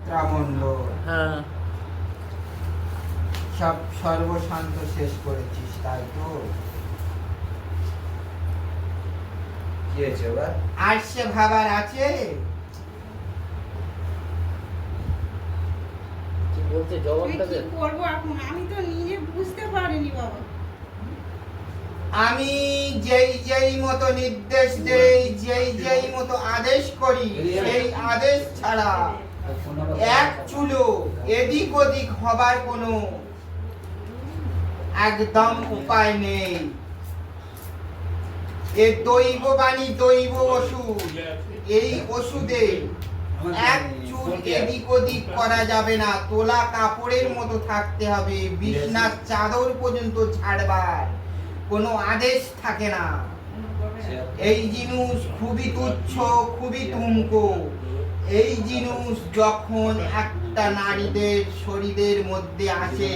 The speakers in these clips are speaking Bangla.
ত্রামণ্ডল হ্যাঁ সব সর্বশান্ত শেষ করেছিস, তাই তো? কি হয়েছে এবার? আর সে ভাবার আছে? কি বলছে জবাবটা দে। কি করবো এখন? আমি তো নিজে বুঝতে পারিনি বাবা। আমি যেই যেই মতো নির্দেশ দেই, যেই যেই মতো আদেশ করি, সেই আদেশ ছাড়া এক চুলো এদিক ওদিক হবার কোনো একদম উপায় নেই। এ দৈববাণী দৈব ওষুধ, এই ওষুধে এক চুল এদিক ওদিক করা যাবে না। তোলা কাপড়ের মতো থাকতে হবে, বিছনার চাদর পর্যন্ত ছাড়বার কোনো আদেশ থাকে না। এই জিনিস খুবই তুচ্ছ, খুবই তুমকো। এই জিনিস যখন একটা নারীদের শরীরের মধ্যে আসে,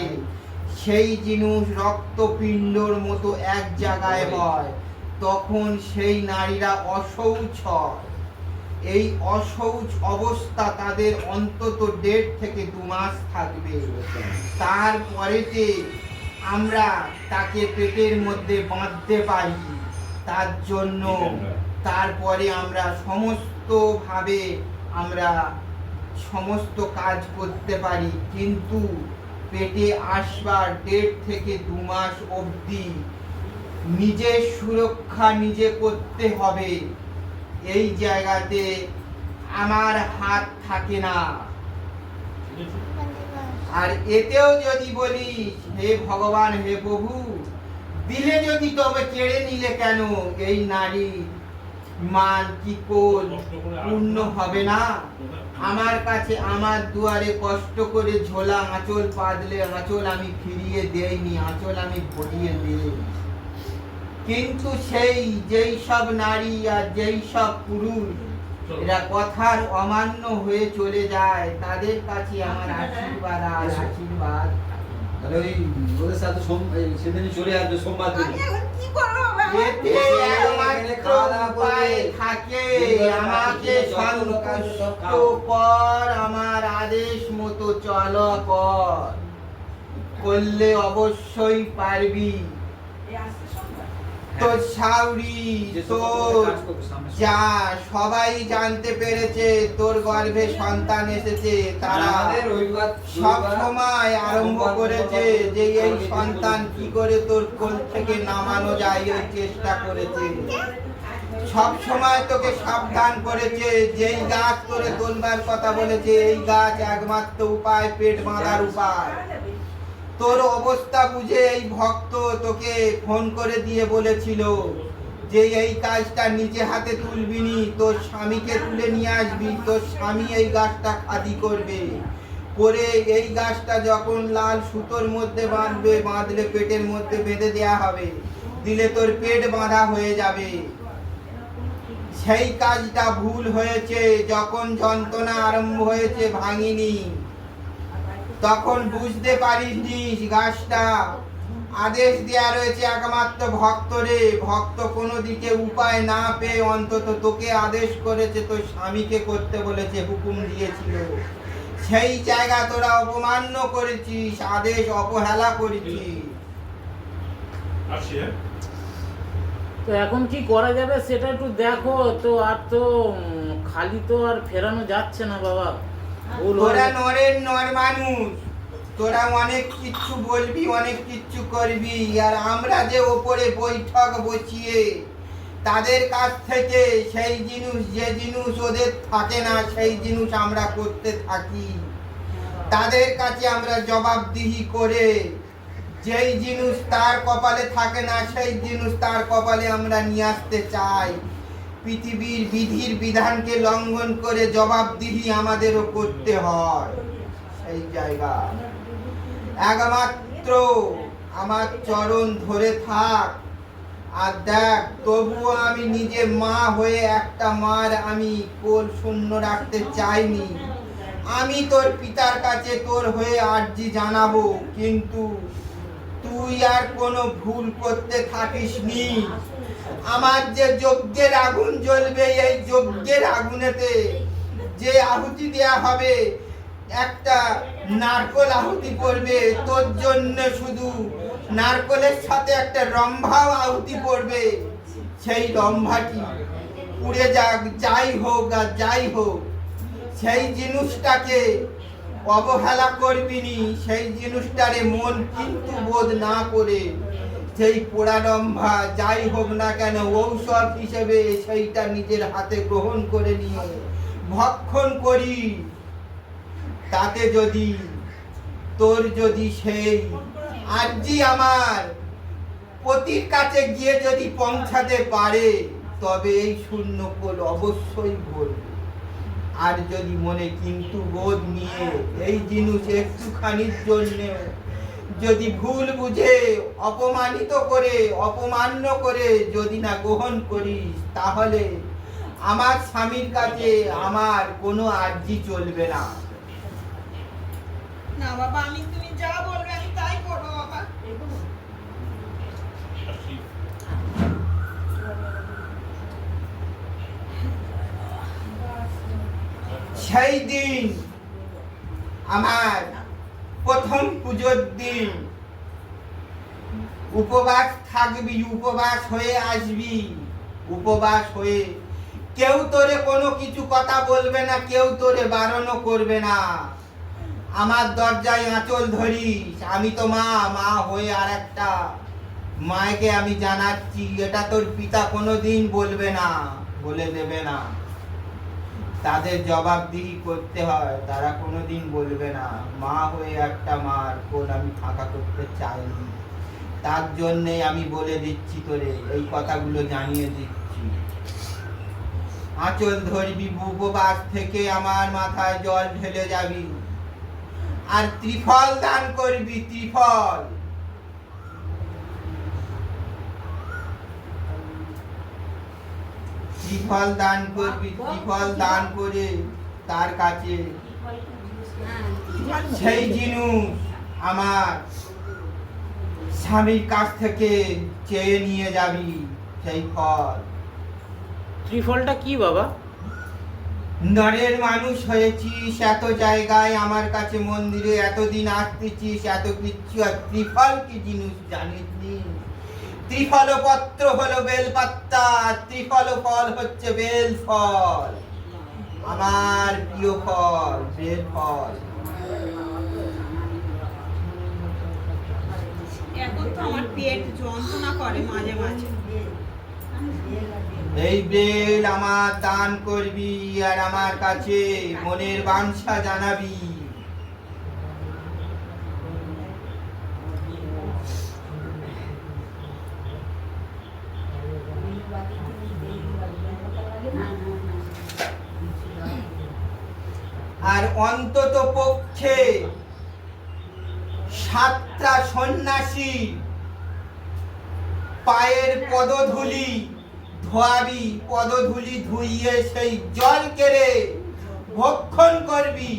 সেই জিনিস রক্তপিণ্ডর মতো এক জায়গায় হয়, তখন সেই নারীরা অশৌচ হয়। এই অশৌচ অবস্থা তাদের অন্তত 1.5 থেকে 2 মাস থাকবে। তারপরেতে আমরা তাকে পেটের মধ্যে বাঁধতে পারি। তার জন্য তারপরে আমরা সমস্তভাবে আমরা সমস্ত কাজ করতে পারি, কিন্তু পেটে আসবার 1.5 থেকে 2 মাস অবধি নিজের সুরক্ষা নিজে করতে হবে। এই জায়গাতে আমার হাত থাকে না। আর এতেও যদি বলিস হে ভগবান, হে প্রভু, দিলে যদি তবে কেড়ে নিলে কেন? এই নারী মান কি কোল পূর্ণ হবে না? আমার কাছে আমার দুয়ারে কষ্ট করে ঝোলা আঁচল পাতলে আঁচল আমি ফিরিয়ে দেইনি, আঁচল আমি ভরিয়ে দেই। কিন্তু সেই যেই সব নারী আর যেই সব পুরুষ এরা কথার অমান্য হয়ে চলে যায়, তাদের কাছে আমার আশীর্বাদ আর আশীর্বাদ। তাহলে ওই ওদের সাথে সেদিনই চলে আসবে সোমবার দিন। আমি এখন কি করবো বাবা? এতে একমাত্র উপায় থাকে, আমাকে সন্তুষ্ট কর, আমার আদেশ মতো চল কর, করলে অবশ্যই পারবি। তোর শাউরি, তোর যা সবাই জানতে পেরেছে তোর গর্ভে সন্তান এসেছে। তারা সব সময় আরম্ভ করেছে যে এই সন্তান কি করে তোর কোল থেকে নামানো যায়, এই চেষ্টা করেছে। সব সময় তোকে সাবধান করেছে, যেই গাছ তোরে তোলবার কথা বলেছে, এই গাছ একমাত্র উপায় পেট বাঁধার উপায়। তোর অবস্থা বুঝে এই ভক্ত তোকে ফোন করে দিয়ে বলেছিল যে এই কাজটা নিজে হাতে তুলবিনি, তোর স্বামীকে তুলে নিয়ে আসবি, তোর স্বামী এই গাছটা খাদি করবে, করে এই গাছটা যখন লাল সুতোর মধ্যে বাঁধবে, বাঁধলে পেটের মধ্যে বেঁধে দেয়া হবে, দিলে তোর পেট বাঁধা হয়ে যাবে। সেই কাজটা ভুল হয়েছে, যখন যন্ত্রণা আরম্ভ হয়েছে ভাঙিনি, তখন বুঝতে পারিসনি গাছটা আদেশ দেয়া রয়েছে একমাত্র ভক্তরে। ভক্ত কোনো দিকে উপায় না পেয়ে অন্তত তোকে আদেশ করেছে, তোর স্বামীকে করতে বলেছে, হুকুম দিয়েছিল। সেই জায়গা তোরা অপমান্য করেছিস, আদেশ অবহেলা করেছিস। তো এখন কি করা যাবে সেটা একটু দেখো তো। আর তো খালি তো আর ফেরানো যাচ্ছে না বাবা। তোরা নরের নর মানুষ, তোরা অনেক কিছু বলবি, অনেক কিছু করবি, আর আমরা যে ওপরে বৈঠক বসিয়ে তাদের কাছ থেকে সেই জিনিস, যে জিনিস ওদের থাকে না সেই জিনিস আমরা করতে থাকি। তাদের কাছে আমরা জবাবদিহি করে যেই জিনিস তার কপালে থাকে না সেই জিনিস তার কপালে আমরা নিয়ে আসতে চাই। পৃথিবীর বিধির বিধানকে লঙ্ঘন করে জবাবদিহি আমাদেরও করতে হয়। সেই জায়গা একমাত্র আমার চরণ ধরে থাক। আর দেখ, তবুও আমি নিজে মা হয়ে একটা মার আমি কোল শূন্য রাখতে চাইনি। আমি তোর পিতার কাছে তোর হয়ে আর্জি জানাবো, কিন্তু তুই আর কোনো ভুল করতে থাকিসনি। আমার যে যজ্ঞের আগুন জ্বলবে, এই যজ্ঞের আগুনেতে যে আহুতি দেয়া হবে, একটা নারকোল আহুতি পড়বে, তোর জন্য শুধু নারকোলের সাথে একটা রম্ভাও আহুতি পড়বে। সেই রম্ভাটি পুড়ে যাক, যাই হোক আর যাই হোক, সেই জিনিসটাকে অবহেলা করবিনি। সেই জিনিসটারে মন কিন্তু বোধ না করে সেই পোড়া রম্ভা যাই হোক না কেন ঔষধ হিসেবে সেইটা নিজের হাতে গ্রহণ করে নিয়ে ভক্ষণ করি। তাতে যদি তোর যদি সেই আরজি আমার পতির কাছে গিয়ে যদি পৌঁছাতে পারে, তবে এই শূন্য কোল অবশ্যই ভরবে। আর যদি মনে কিন্তু বোধ নিয়ে এই জিনিস একটুখানির জন্য যদি ভুল বুঝে অপমানিত করে অপমান্য করে যদি না গ্রহণ করিস, তাহলে আমার স্বামীর কাছে আমার কোনো আরজি চলবে না। না বাবা, আমি তুমি যা বলবে আমি তাই করবো বাবা। সেই দিন আমার প্রথম পুজোর দিন উপবাস থাকবি, উপবাস হয়ে আসবি। উপবাস হয়ে কেউ তোরে কোনো কিছু কথা বলবে না, কেউ তোরে বারণও করবে না। আমার দরজায় আঁচল ধরিস। আমি তো মা, মা হয়ে আর একটা মাকে আমি জানাচ্ছি, এটা তোর পিতা কোনোদিন বলবে না, বলে দেবে না। তাদের জবাবদিহি করতে হয়, তারা কোনোদিন বলবে না। মা হয়ে একটা মার কোন আমি ফাঁকা করতে চাইনি। তার জন্যে আমি বলে দিচ্ছি, তোরে এই কথাগুলো জানিয়ে দিচ্ছি। আঁচল ধরবি, উপবাস থেকে আমার মাথায় জল ঢেলে যাবি, আর ত্রিফল দান করবি। ত্রিফল ত্রিফল দান করবি। ত্রিফল দান করে তার কাছে সেই জিনিস আমার স্বামীর কাছ থেকে চেয়ে নিয়ে যাবি। সেই ফল, ত্রিফলটা কি বাবা? নরের মানুষ হয়েছিস, এত জায়গায় আমার কাছে মন্দিরে এতদিন আসতেছিস, এত কিছু, আর ত্রিফল কি জিনিস জানিস নি? ত্রিফল পত্র হলো বেলপাত্তা, ত্রিফল ফল হচ্ছে বেল ফল, আমার প্রিয় ফল বেল ফল। এখন তো আমার পেট যন্ত্রণা করে মাঝে মাঝে। এই বেল আমার দান করবি, আর আমার কাছে মনের বাঞ্ছা জানাবি। আর অন্তত পক্ষে 7টা সন্ন্যাসী পায়ের পদধূলি ধোয়াবি, পদধূলি ধুইয়ে সেই জল কেড়ে ভক্ষণ করবি।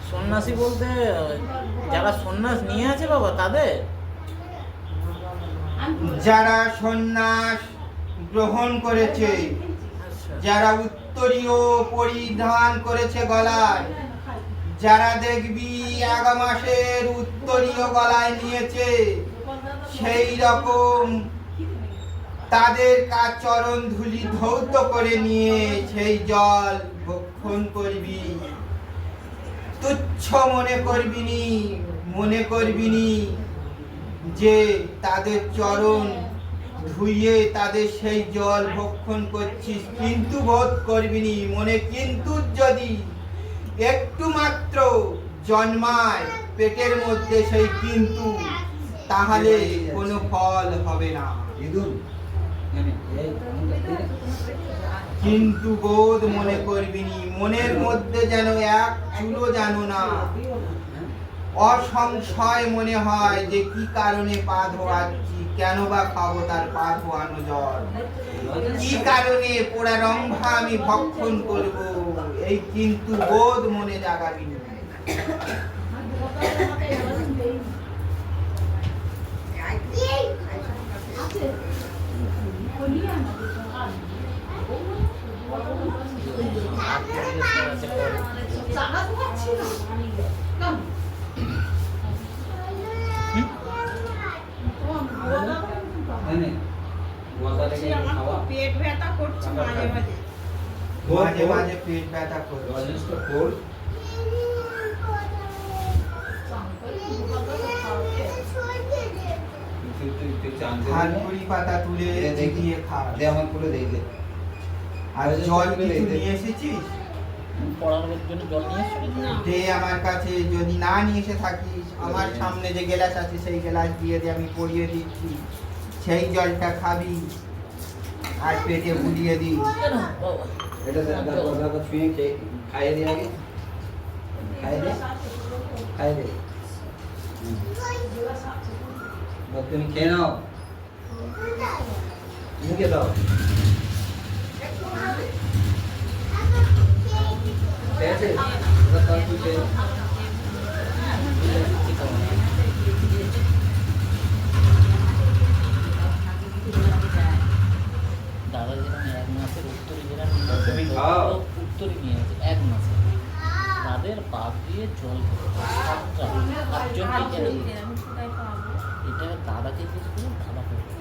সন্ন্যাসী বলতে যারা সন্ন্যাস নিয়ে আছে বাবা, তাদের? যারা সন্ন্যাস গ্রহণ করেছে, যারা উত্তরীয় পরিধান করেছে গলায়, যারা দেখবি 1 মাসের উত্তরীয় গলায় নিয়েছে, সেই রকম তাদের চরণ ধুলি ধৌত করে নিয়ে সেই জল ভক্ষণ করবি। তুচ্ছ মনে করবিনি, মনে করবিনি যে তাদের চরণ ধুইয়ে তাদের সেই জল ভক্ষণ করছিস, কিন্তু বোধ করবিনি মনে। কিন্তু যদি একটু মাত্র জন্মায় পেটের মধ্যে সেই কিন্তু, তাহলে কোনো ফল হবে না। কিন্তু বোধ মনে করবিনি, মনের মধ্যে যেন এক চুলো জানো না অসংশয় মনে হয় যে কি কারণে পা ধোয়াচ্ছি, কেন বা খাবো তার পা ধোয়ানো জল, কি কারণে পোড়া রম্ভা আমি ভক্ষণ করব, এই কিন্তু বোধ মনে জাগাবি। করছে মাঝে মাঝে। মাঝে মাঝে পেট ব্যথা করছে। লজেন্সটা খোল। তুই চাঁদে ধানকুড়ি পাতা তুলে দিয়ে খা। দে আমার পুরো দেই দে। আর জল কিছু নিয়ে এসেছিস? পড়ানোর জন্য জল নিয়ে এসছো কিছু? না। দে আমার কাছে, যদি না নিয়ে এসে থাকিস আমার সামনে যে গ্লাস আছে সেই গ্লাস দিয়ে দে, আমি পরিয়ে দিচ্ছি, সেই জলটা খাবি আর পেটে বুলিয়ে দিই। কেন বাবা? এটা দাদা ছুঁয়ে খাইয়ে দে আগে। খাইয়ে দে। খাইয়ে দে। বাবা তুমি খেয়ে নাও। মুখে দাও। ঠিক আছে? এবার তাহলে তুই খেয়ে নে। দাদা যেরকম 1 মাসের উত্তরে তুমি খাও। উত্তরে নিয়ে গেছে 1 মাসে তাদের বাদ দিয়ে জল সাতজনকে কেন এরকম কোথায় পাবো? এটা দাদাকে জিজ্ঞেস করুন, দাদা করবে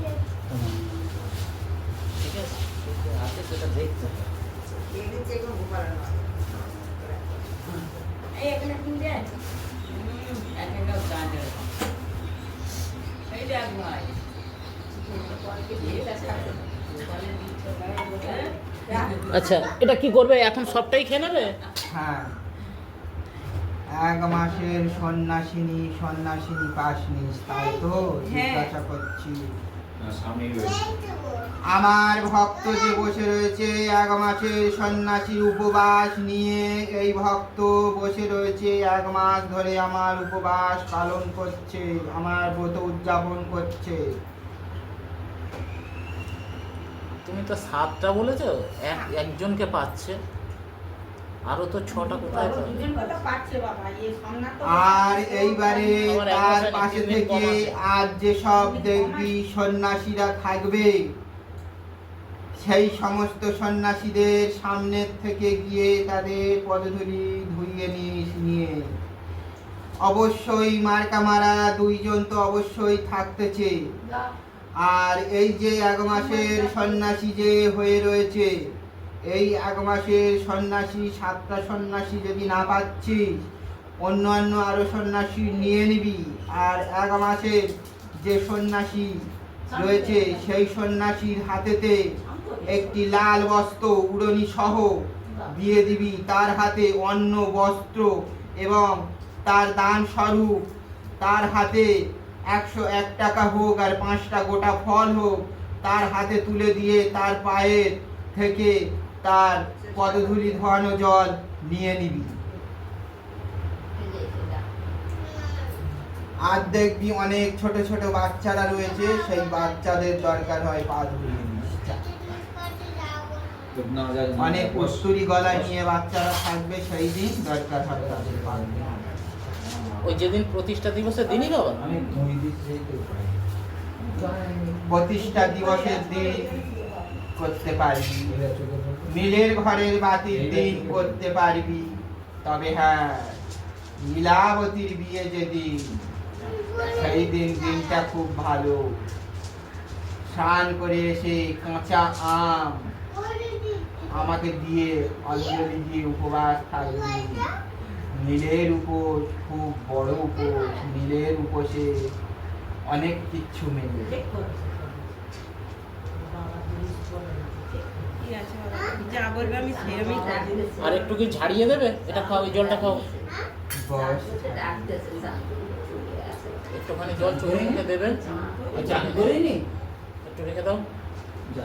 তোমার। ঠিক আছে, সেটা আছে, সেটা দেখতে হবে। আচ্ছা, এটা কি করবে এখন? সবটাই খেয়ে নেবে? হ্যাঁ, 1 মাসের সন্ন্যাসিনী পাসনি, তাই তো জিজ্ঞাসা করছি। স্বামী আমার ভক্ত যে বসে রয়েছে 1 মাসের সন্ন্যাসীর উপবাস নিয়ে, এই ভক্ত বসে রয়েছে 1 মাস ধরে আমার উপবাস পালন করছে, আমার ব্রত উদযাপন করছে। তুমি তো 7টা বলেছো, একজনকে পাচ্ছে, আরো তো 6টা কোথায় পাবে? আর এইবারে আমার 1 তার মাসে পাশে 3 দিন কম থেকে আছে। আজ যে সব দেবী সন্ন্যাসীরা থাকবে, সেই সমস্ত সন্ন্যাসীদের সামনের থেকে গিয়ে তাদের পদধূলি ধুইয়ে নিয়ে অবশ্যই মার্কা মারা 2 জন তো অবশ্যই থাকতেছে। আর এই যে 1 মাসের সন্ন্যাসী যে হয়ে রয়েছে, এই 1 মাসের সন্ন্যাসী 7টা সন্ন্যাসী যদি না পাচ্ছিস, অন্য আরো সন্ন্যাসী নিয়ে নিবি। আর 1 মাসের যে সন্ন্যাসী রয়েছে সেই সন্ন্যাসীর হাতেতে একটি লাল বস্ত্র উড়নি সহ দিয়ে দিবি, তার হাতে অন্ন বস্ত্র এবং তার দান স্বরূপ তার হাতে 101 টাকা হোক আর 5টা গোটা ফল হোক তার হাতে তুলে দিয়ে তার পায়ের থেকে তার পদধূলি ধোয়ানো জল নিয়ে নিবি। আর দেখবি অনেক ছোট ছোট বাচ্চারা রয়েছে, সেই বাচ্চাদের দরকার হয় পা ধুয়ে নিস। অনেক কস্তুরি গলায় নিয়ে বাচ্চারা থাকবে, সেই দিন দরকার হয় তাদের পা ধুয়ে। ওই যেদিন প্রতিষ্ঠা দিবসের দিনই বাবা? আমি মুড়ি দিচ্ছি তো প্রতিষ্ঠা দিবসের দিন করতে পারবি, মিলের ঘরের বাতির দিন করতে পারবি, তবে হ্যাঁ লীলাবতীর বিয়ে যেদিন, সেই দিনটা খুব ভালো। স্নান করে এসে কাঁচা আম আমাকে দিয়ে অঞ্জলি দিয়ে উপবাস থাকবি। নীলের উপোস খুব বড় উপোস, নীলের উপোসে অনেক কিচ্ছু মেলে। ঠিক আছে বাবা, যা বলবে আমি সেরকমই করবো। আর একটু কি ঝাড়িয়ে দেবে? এটা খাও, এই জলটা খাও। বস একটুখানি জল চোখে মুখে দেবেন, চান করিনি একটু রেখে দাও,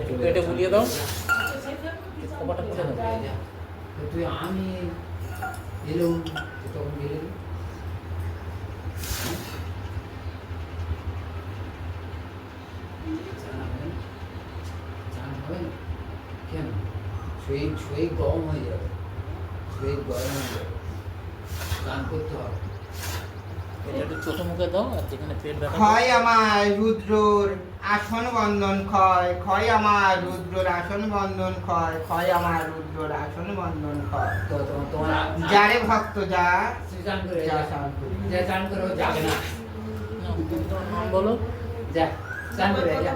একটু পেটে বুলিয়ে দাও, কপাটা খুলে দাও। তুই আমি এলো তখন গেলে কেন শরীর গরম হয়ে যাবে, শরীর গরম হয়ে যাবে, স্নান করতে হবে। এটা একটু চোখে মুখে দাও, আর যেখানে পেট ব্যথা ক্ষয় আমার রুদ্রর আসন বন্ধন ক্ষয়, ক্ষয় আমার রুদ্রর আসন বন্ধন ক্ষয়, ক্ষয় আমার রুদ্রর আসন বন্ধন ক্ষয়। তো তোমার যারে ভক্ত যা স্নান করে যা স্নান করে। যা স্নান করে যাবে না, বলো। যা স্নান করে যা।